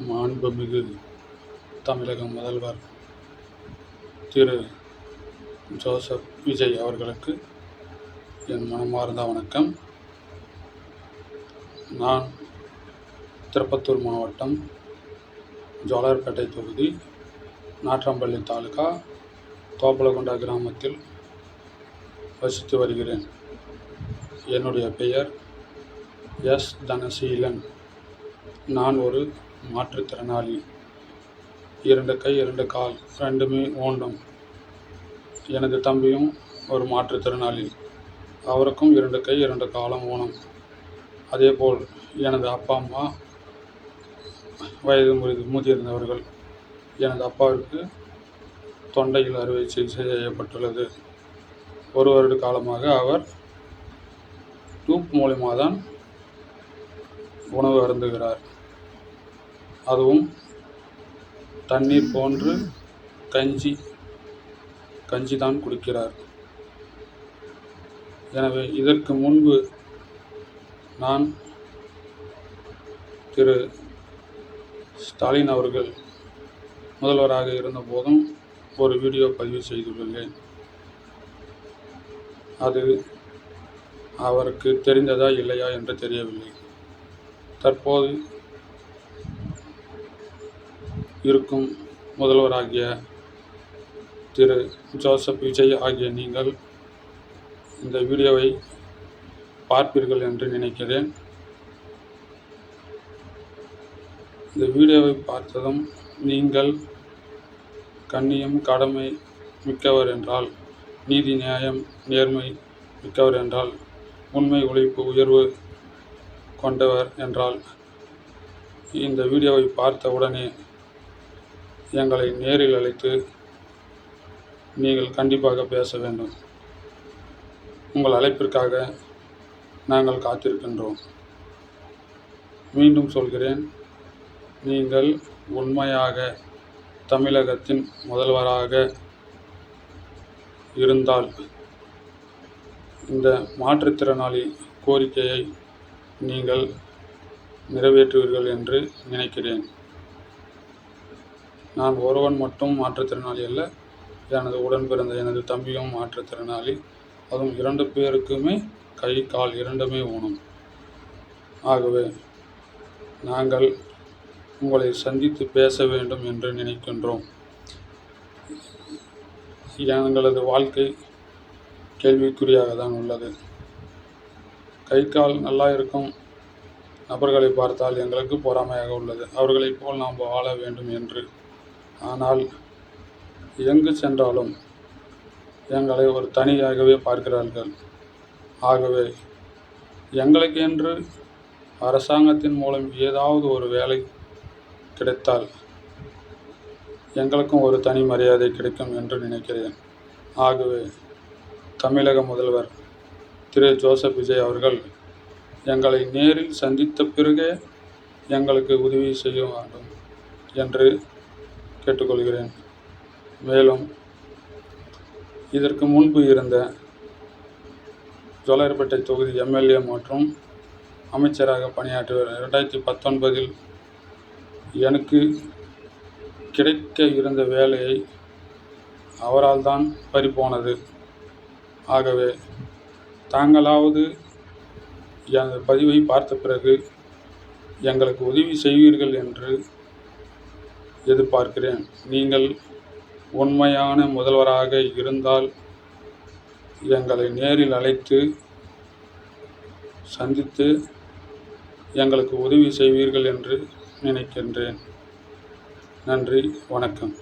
மாண்புமிகு தமிழக முதல்வர் திரு ஜோசப் விஜய் அவர்களுக்கு என் மனமார்ந்த வணக்கம். நான் திருப்பத்தூர் மாவட்டம் ஜோலார்பேட்டை தொகுதி நாட்றம்பள்ளி தாலுகா தோப்பலகுண்டா கிராமத்தில் வசித்து வருகிறேன். என்னுடைய பெயர் எஸ். தனசீலன். நான் ஒரு மாற்றுத்திறனாளி. 2 கை 2 கால் ரெண்டுமே ஓண்டும். எனது தம்பியும் ஒரு மாற்றுத்திறனாளி. அவருக்கும் 2 கை 2 காலம் ஊனம். அதேபோல் எனது அப்பா அம்மா வயது முதிர்ந்தவர்கள். எனது அப்பாவிற்கு தொண்டையில் அறுவை சிகிச்சை செய்யப்பட்டுள்ளது. 1 வருட காலமாக அவர் டியூப் மூலமாக தான் உணவு அருந்துகிறார். அதுவும் தண்ணீர் போன்று கஞ்சி தான் குடிக்கிறார். எனவே இதற்கு முன்பு நான் திரு ஸ்டாலின் அவர்கள் முதல்வராக இருந்தபோதும் ஒரு வீடியோ பதிவு செய்துள்ளேன். அது அவருக்கு தெரிந்ததா இல்லையா என்று தெரியவில்லை. தற்போது இருக்கும் முதல்வராகிய திரு ஜோசப் விஜய் ஆகிய நீங்கள் இந்த வீடியோவை பார்ப்பீர்கள் என்று நினைக்கிறேன். இந்த வீடியோவை பார்த்ததும் நீங்கள் கண்ணியம் கடமை மிக்கவர் என்றால், நீதி நியாயம் நேர்மை மிக்கவர் என்றால், உண்மை உழைப்பு உயர்வு கொண்டவர் என்றால், இந்த வீடியோவை பார்த்த உடனே எங்களை நேரில் அழைத்து நீங்கள் கண்டிப்பாக பேச வேண்டும். உங்கள் அழைப்பிற்காக நாங்கள் காத்திருக்கின்றோம். மீண்டும் சொல்கிறேன், நீங்கள் உண்மையாக தமிழகத்தின் முதல்வராக இருந்தால் இந்த மாற்றுத்திறனாளி கோரிக்கையை நீங்கள் நிறைவேற்றுவீர்கள் என்று நினைக்கிறேன். நான் ஒருவன் மட்டும் மாற்றுத்திறனாளி அல்ல, எனது உடன் பிறந்த எனது தம்பியும் மாற்றுத்திறனாளி. அதுவும் 2 பேருக்குமே கை கால் இரண்டுமே ஊனம். ஆகவே நாங்கள் உங்களை சந்தித்து பேச வேண்டும் என்று நினைக்கின்றோம். எங்களது வாழ்க்கை கேள்விக்குறியாக தான் உள்ளது. கை கால் நல்லா இருக்கும் நபர்களை பார்த்தால் எங்களுக்கு பொறாமையாக உள்ளது, அவர்களைப் போல் நாம் வாழ வேண்டும் என்று. ஆனால் எங்கு சென்றாலும் எங்களை ஒரு தனியாகவே பார்க்கிறார்கள். ஆகவே எங்களுக்கென்று அரசாங்கத்தின் மூலம் ஏதாவது ஒரு வேலை கிடைத்தால் எங்களுக்கும் ஒரு தனி மரியாதை கிடைக்கும் என்று நினைக்கிறேன். ஆகவே தமிழக முதல்வர் திரு ஜோசப் விஜய் அவர்கள் எங்களை நேரில் சந்தித்த பிறகே எங்களுக்கு உதவி செய்ய வேண்டும் என்று கேட்டுக்கொள்கிறேன். மேலும் இதற்கு முன்பு இருந்த ஜோலார்பேட்டை தொகுதி எம்எல்ஏ மற்றும் அமைச்சராக பணியாற்றியவர் 2019 எனக்கு கிடைக்க இருந்த வேலையை அவரால் தான் பறிபோனது. ஆகவே தாங்களாவது எனது பதிவை பார்த்த பிறகு எங்களுக்கு உதவி செய்வீர்கள் என்று எதிர்பார்க்கிறேன். நீங்கள் உண்மையான முதல்வராக இருந்தால் எங்களை நேரில் அழைத்து சந்தித்து எங்களுக்கு உதவி செய்வீர்கள் என்று நினைக்கின்றேன். நன்றி, வணக்கம்.